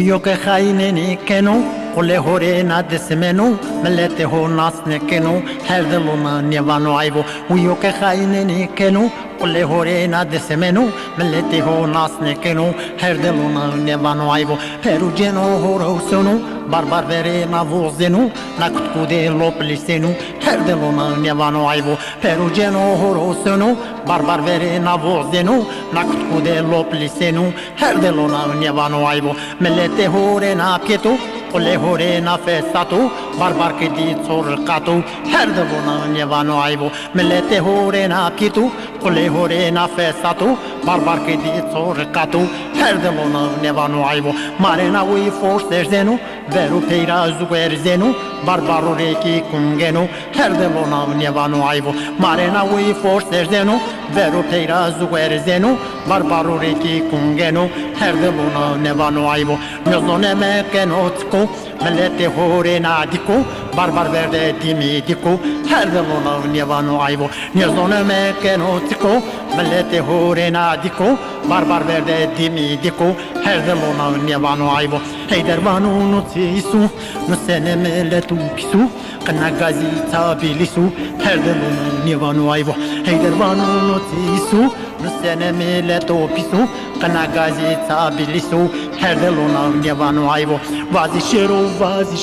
ويو که خاینی کنو قله هوره ندسمنو ملت هو ناس نکنو هر دلونا نیوانو عیبو ویو که خاینی کنو قله هوره ندسمنو ملت هو ناس نکنو هر دلونا نیوانو عیبو هرو جنو هورو سنو barbar vere na vozenu na kutkude loplisenu her delona nevano aivo perugeno horosenu barbar vere na vozenu na kutkude loplisenu her delona nevano aivo mellete hore na pietu قله هوره نفساتو باربار که دی چورقاتو هر دلونا نیوانو عیبو ملت هوره نپیتو قله هوره نفساتو باربار که دی چورقاتو هر دلونا نیوانو عیبو مارنا وی فورس درزنو برو پیرازو ورزنو باربارو ریکی کنگنو هر دلونا نیوانو عیبو مارنا وی فورس درزنو برو پیرازو ورزنو باربارو ریکی کنگنو هر دلونا نیوانو عیبو میزونه مکنو تکو ملت هوره نادیکو barbar verde dimidiko her delona nevano aivo nezone mekeno tiko mlete hore nadiko barbar verde dimidiko her delona nevano aivo heider vanu nutisu nusene meletu pisu qna gazi tabilisu her delona nevano aivo heider vanu nutisu nusene meletu pisu qna gazi tabilisu her delona nevano aivo vazi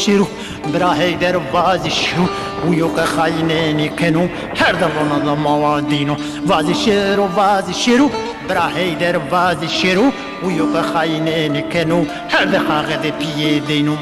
shiru برا هيدر وازي شرو ويوكا خاينيني كنو هر دلونا دموادينو وازي شرو برا هيدر وازي شرو ويوكا خاينيني كنو هر دخاغ دي بيه دينو